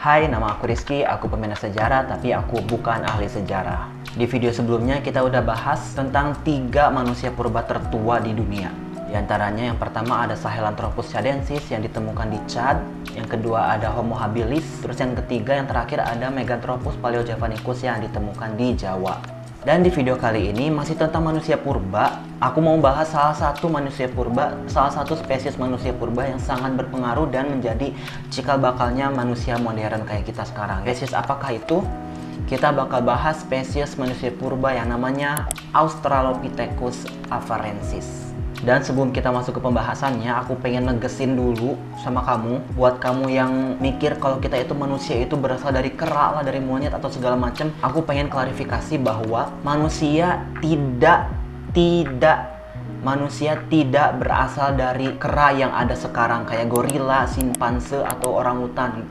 Hai, nama aku Rizky, aku peminat sejarah, tapi aku bukan ahli sejarah. Di video sebelumnya kita udah bahas tentang 3 manusia purba tertua di dunia. Di antaranya yang pertama ada Sahelanthropus chadensis yang ditemukan di Chad. Yang kedua ada Homo habilis. Terus yang ketiga yang terakhir ada Meganthropus paleojavanicus yang ditemukan di Jawa. Dan di video kali ini masih tentang manusia purba. Aku mau bahas salah satu manusia purba, salah satu spesies manusia purba yang sangat berpengaruh dan menjadi cikal bakalnya manusia modern kayak kita sekarang. Spesies apakah itu? Kita bakal bahas spesies manusia purba yang namanya Australopithecus afarensis. Dan sebelum kita masuk ke pembahasannya, aku pengen negesin dulu sama kamu, buat kamu yang mikir kalau kita itu manusia itu berasal dari kera lah, dari monyet atau segala macam. Aku pengen klarifikasi bahwa manusia tidak berasal dari kera yang ada sekarang kayak gorila, simpanse atau orangutan.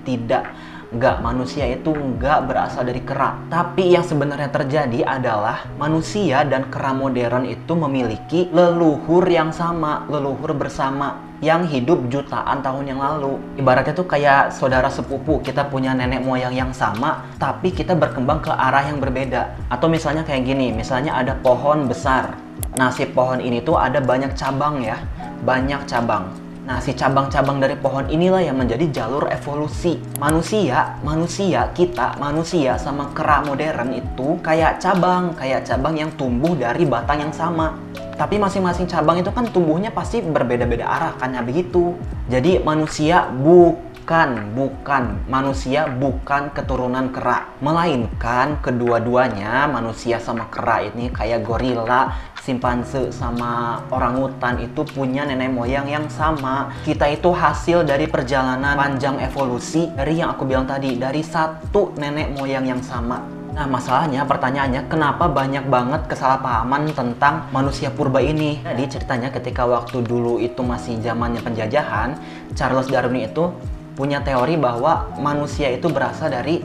Enggak, manusia itu enggak berasal dari kera. Tapi yang sebenarnya terjadi adalah manusia dan kera modern itu memiliki leluhur yang sama, leluhur bersama yang hidup jutaan tahun yang lalu. Ibaratnya tuh kayak saudara sepupu, kita punya nenek moyang yang sama, tapi kita berkembang ke arah yang berbeda. Atau misalnya kayak gini, misalnya ada pohon besar. Nah, si pohon ini tuh ada banyak cabang ya, banyak cabang. Nah, si cabang-cabang dari pohon inilah yang menjadi jalur evolusi. Manusia sama kera modern itu kayak cabang yang tumbuh dari batang yang sama. Tapi masing-masing cabang itu kan tumbuhnya pasti berbeda-beda arah, kan ya begitu. Jadi manusia bukan keturunan kera, melainkan kedua-duanya manusia sama kera ini kayak gorila, simpanse sama orangutan itu punya nenek moyang yang sama. Kita itu hasil dari perjalanan panjang evolusi dari yang aku bilang tadi, dari satu nenek moyang yang sama. Nah, masalahnya, pertanyaannya, kenapa banyak banget kesalahpahaman tentang manusia purba ini? Jadi ceritanya ketika waktu dulu itu masih zamannya penjajahan, Charles Darwin itu punya teori bahwa manusia itu berasal dari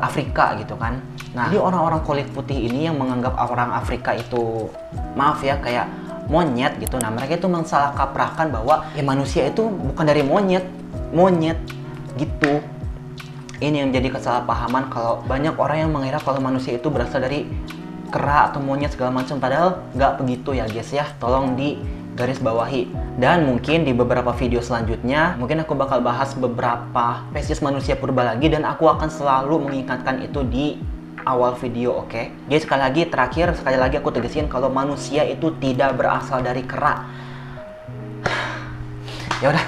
Afrika gitu kan. Nah, jadi orang-orang kulit putih ini yang menganggap orang Afrika itu, maaf ya, kayak monyet gitu. Nah, mereka itu mensalahkaprahkan bahwa ya manusia itu bukan dari monyet gitu. Ini yang jadi kesalahpahaman kalau banyak orang yang mengira kalau manusia itu berasal dari kera atau monyet segala macam, padahal nggak begitu ya guys ya. Tolong di garis bawahi. Dan mungkin di beberapa video selanjutnya mungkin aku bakal bahas beberapa spesies manusia purba lagi, dan aku akan selalu mengingatkan itu di awal video, oke? Jadi sekali lagi aku tegasin kalau manusia itu tidak berasal dari kera. Ya udah,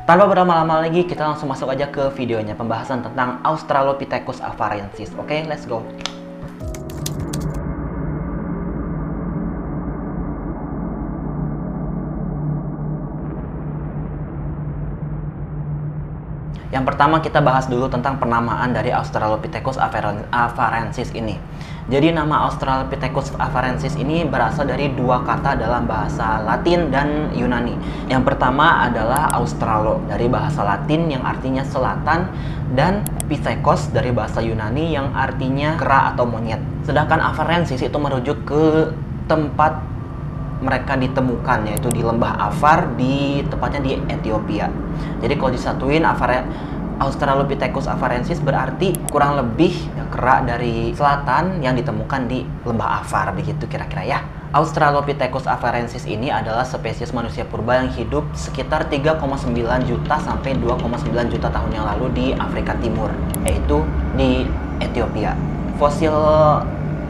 tanpa berlama-lama lagi kita langsung masuk aja ke videonya, pembahasan tentang Australopithecus afarensis. Oke, let's go. Yang pertama kita bahas dulu tentang penamaan dari Australopithecus afarensis ini. Jadi nama Australopithecus afarensis ini berasal dari 2 kata dalam bahasa Latin dan Yunani. Yang pertama adalah Australo dari bahasa Latin yang artinya selatan, dan Pithekos dari bahasa Yunani yang artinya kera atau monyet. Sedangkan afarensis itu merujuk ke tempat mereka ditemukan, yaitu di lembah Afar, tepatnya di Ethiopia. Jadi kalau disatuin, Australopithecus afarensis berarti kurang lebih kera dari selatan yang ditemukan di lembah Afar, begitu kira-kira ya. Australopithecus afarensis ini adalah spesies manusia purba yang hidup sekitar 3,9 juta sampai 2,9 juta tahun yang lalu di Afrika Timur, yaitu di Ethiopia. Fosil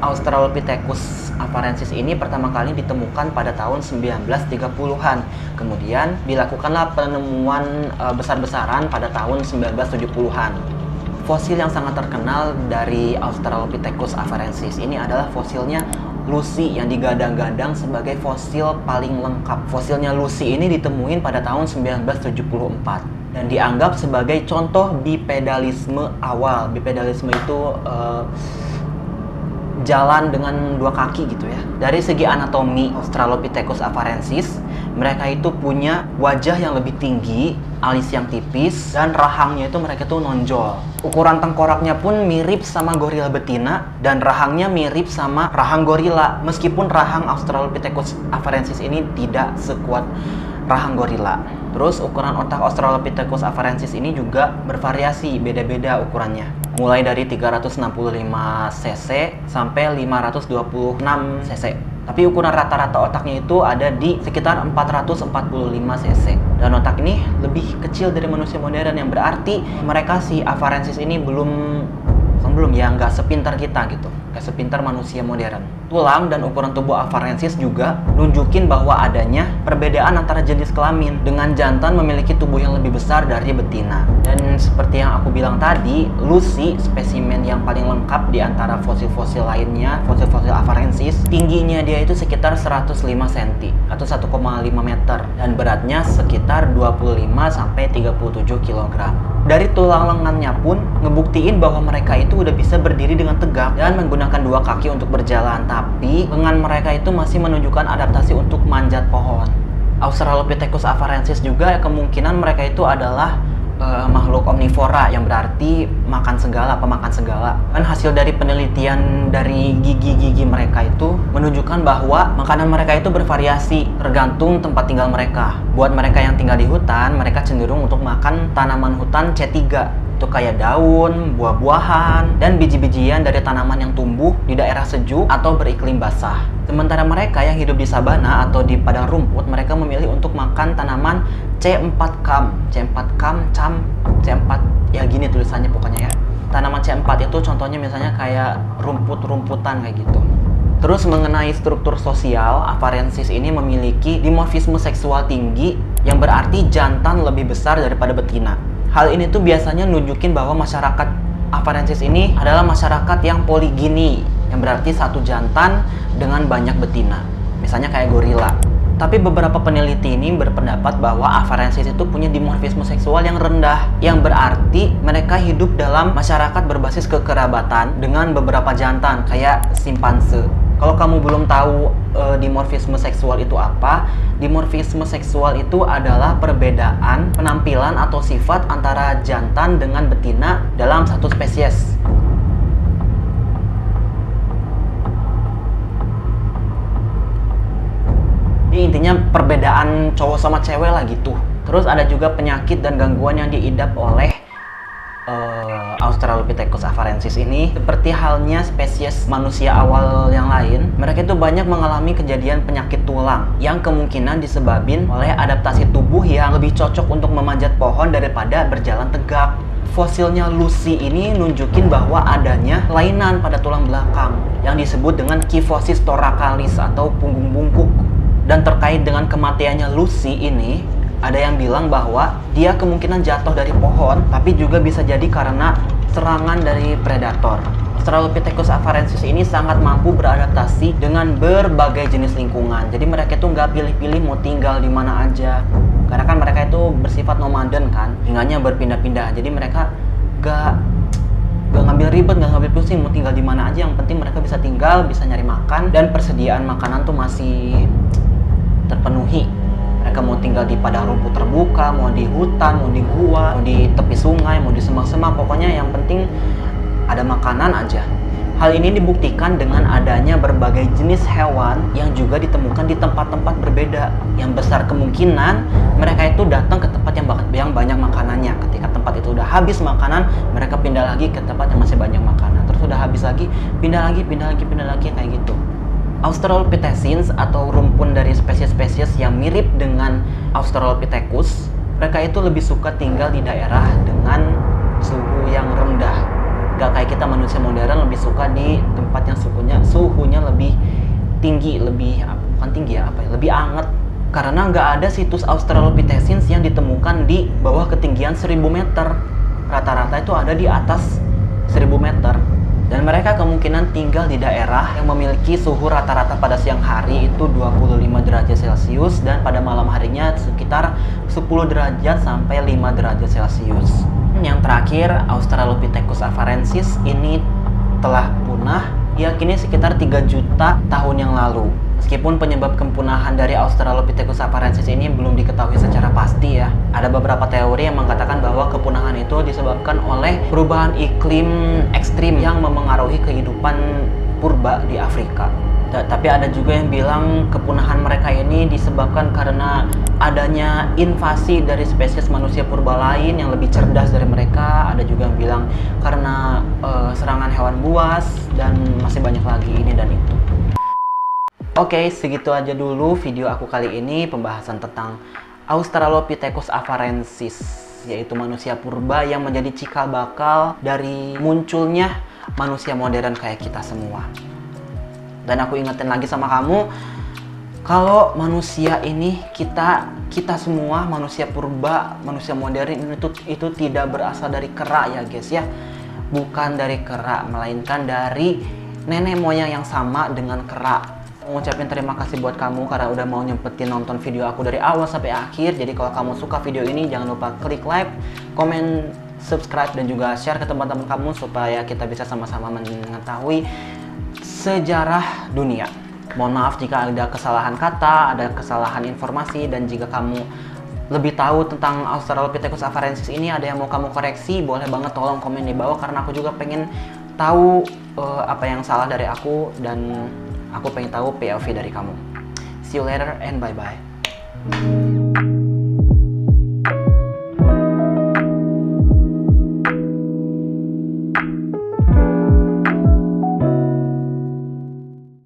Australopithecus afarensis ini pertama kali ditemukan pada tahun 1930-an. Kemudian dilakukanlah penemuan besar-besaran pada tahun 1970-an. Fosil yang sangat terkenal dari Australopithecus afarensis ini adalah fosilnya Lucy yang digadang-gadang sebagai fosil paling lengkap. Fosilnya Lucy ini ditemuin pada tahun 1974 dan dianggap sebagai contoh bipedalisme awal. Bipedalisme itu jalan dengan 2 kaki gitu ya. Dari segi anatomi Australopithecus afarensis, mereka itu punya wajah yang lebih tinggi, alis yang tipis, dan rahangnya itu mereka tuh nonjol. Ukuran tengkoraknya pun mirip sama gorila betina, dan rahangnya mirip sama rahang gorila, meskipun rahang Australopithecus afarensis ini tidak sekuat rahang gorila. Terus ukuran otak Australopithecus afarensis ini juga bervariasi, beda-beda ukurannya. Mulai dari 365 cc sampai 526 cc. Tapi ukuran rata-rata otaknya itu ada di sekitar 445 cc. Dan otak ini lebih kecil dari manusia modern, yang berarti mereka si afarensis ini belum ya, nggak sepintar kita gitu, nggak sepintar manusia modern. Tulang dan ukuran tubuh afarensis juga nunjukin bahwa adanya perbedaan antara jenis kelamin, dengan jantan memiliki tubuh yang lebih besar dari betina. Dan seperti yang aku bilang tadi, Lucy, spesimen yang paling lengkap di antara fosil-fosil lainnya, fosil-fosil afarensis, tingginya dia itu sekitar 105 cm atau 1,5 meter, dan beratnya sekitar 25-37 kg. Dari tulang lengannya pun ngebuktiin bahwa mereka itu udah bisa berdiri dengan tegak dan menggunakan dua kaki untuk berjalan, tapi lengan mereka itu masih menunjukkan adaptasi untuk manjat pohon. Australopithecus afarensis juga kemungkinan mereka itu adalah makhluk omnivora, yang berarti makan segala, pemakan segala. Dan hasil dari penelitian dari gigi-gigi mereka itu menunjukkan bahwa makanan mereka itu bervariasi tergantung tempat tinggal mereka. Buat mereka yang tinggal di hutan, mereka cenderung untuk makan tanaman hutan C3. Itu kayak daun, buah-buahan, dan biji-bijian dari tanaman yang tumbuh di daerah sejuk atau beriklim basah. Sementara mereka yang hidup di sabana atau di padang rumput, mereka memilih untuk makan tanaman C4 cam, C4, ya gini tulisannya pokoknya ya. Tanaman C4 itu contohnya misalnya kayak rumput-rumputan kayak gitu. Terus mengenai struktur sosial, afarensis ini memiliki dimorfisme seksual tinggi, yang berarti jantan lebih besar daripada betina. Hal ini tuh biasanya nunjukin bahwa masyarakat afarensis ini adalah masyarakat yang poligini, yang berarti satu jantan dengan banyak betina. Misalnya kayak gorila. Tapi beberapa peneliti ini berpendapat bahwa afarensis itu punya dimorfisme seksual yang rendah, yang berarti mereka hidup dalam masyarakat berbasis kekerabatan dengan beberapa jantan kayak simpanse. Kalau kamu belum tahu dimorfisme seksual itu apa, dimorfisme seksual itu adalah perbedaan penampilan atau sifat antara jantan dengan betina dalam satu spesies. Jadi intinya perbedaan cowok sama cewek lah gitu. Terus ada juga penyakit dan gangguan yang diidap oleh Australopithecus afarensis ini. Seperti halnya spesies manusia awal yang lain, mereka itu banyak mengalami kejadian penyakit tulang yang kemungkinan disebabkan oleh adaptasi tubuh yang lebih cocok untuk memanjat pohon daripada berjalan tegak. Fosilnya Lucy ini nunjukin bahwa adanya kelainan pada tulang belakang yang disebut dengan kyphosis thoracalis atau punggung bungkuk. Dan terkait dengan kematiannya Lucy ini, ada yang bilang bahwa dia kemungkinan jatuh dari pohon, tapi juga bisa jadi karena serangan dari predator. Australopithecus afarensis ini sangat mampu beradaptasi dengan berbagai jenis lingkungan. Jadi mereka itu nggak pilih-pilih mau tinggal di mana aja. Karena kan mereka itu bersifat nomaden kan, tinggalnya berpindah-pindah. Jadi mereka nggak ngambil ribet, nggak ngambil pusing mau tinggal di mana aja. Yang penting mereka bisa tinggal, bisa nyari makan, dan persediaan makanan tuh masih terpenuhi. Mereka mau tinggal di padang rumput terbuka, mau di hutan, mau di gua, mau di tepi sungai, mau di semak-semak, pokoknya yang penting ada makanan aja. Hal ini dibuktikan dengan adanya berbagai jenis hewan yang juga ditemukan di tempat-tempat berbeda, yang besar kemungkinan mereka itu datang ke tempat yang banyak makanannya. Ketika tempat itu udah habis makanan, mereka pindah lagi ke tempat yang masih banyak makanan. Terus udah habis lagi, pindah lagi kayak gitu. Australopithecines atau rumpun dari spesies-spesies yang mirip dengan Australopithecus, mereka itu lebih suka tinggal di daerah dengan suhu yang rendah. Gak kayak kita manusia modern lebih suka di tempat yang suhunya lebih tinggi, lebih anget. Karena nggak ada situs Australopithecines yang ditemukan di bawah ketinggian 1000 meter. Rata-rata itu ada di atas 1000 meter. Dan mereka kemungkinan tinggal di daerah yang memiliki suhu rata-rata pada siang hari itu 25 derajat Celcius dan pada malam harinya sekitar 10 derajat sampai 5 derajat Celcius. Yang terakhir, Australopithecus afarensis ini telah punah diyakini sekitar 3 juta tahun yang lalu. Meskipun penyebab kepunahan dari Australopithecus afarensis ini belum diketahui secara pasti ya. Ada beberapa teori yang mengatakan bahwa kepunahan itu disebabkan oleh perubahan iklim ekstrim yang memengaruhi kehidupan purba di Afrika. Tapi ada juga yang bilang kepunahan mereka ini disebabkan karena adanya invasi dari spesies manusia purba lain yang lebih cerdas dari mereka. Ada juga yang bilang karena serangan hewan buas, dan masih banyak lagi ini dan itu. Oke, segitu aja dulu video aku kali ini, pembahasan tentang Australopithecus afarensis, yaitu manusia purba yang menjadi cikal bakal dari munculnya manusia modern kayak kita semua. Dan aku ingetin lagi sama kamu, kalau manusia ini, kita semua manusia purba, manusia modern itu tidak berasal dari kera ya guys ya. Bukan dari kera, melainkan dari nenek moyang yang sama dengan kera. Ngucapin terima kasih buat kamu karena udah mau nyempetin nonton video aku dari awal sampai akhir. Jadi kalau kamu suka video ini, jangan lupa klik like, komen, subscribe, dan juga share ke teman-teman kamu supaya kita bisa sama-sama mengetahui sejarah dunia. Mohon maaf jika ada kesalahan kata, ada kesalahan informasi, dan jika kamu lebih tahu tentang Australopithecus afarensis ini, ada yang mau kamu koreksi, boleh banget tolong komen di bawah karena aku juga pengen tahu apa yang salah dari aku, dan aku pengen tahu POV dari kamu. See you later and bye-bye.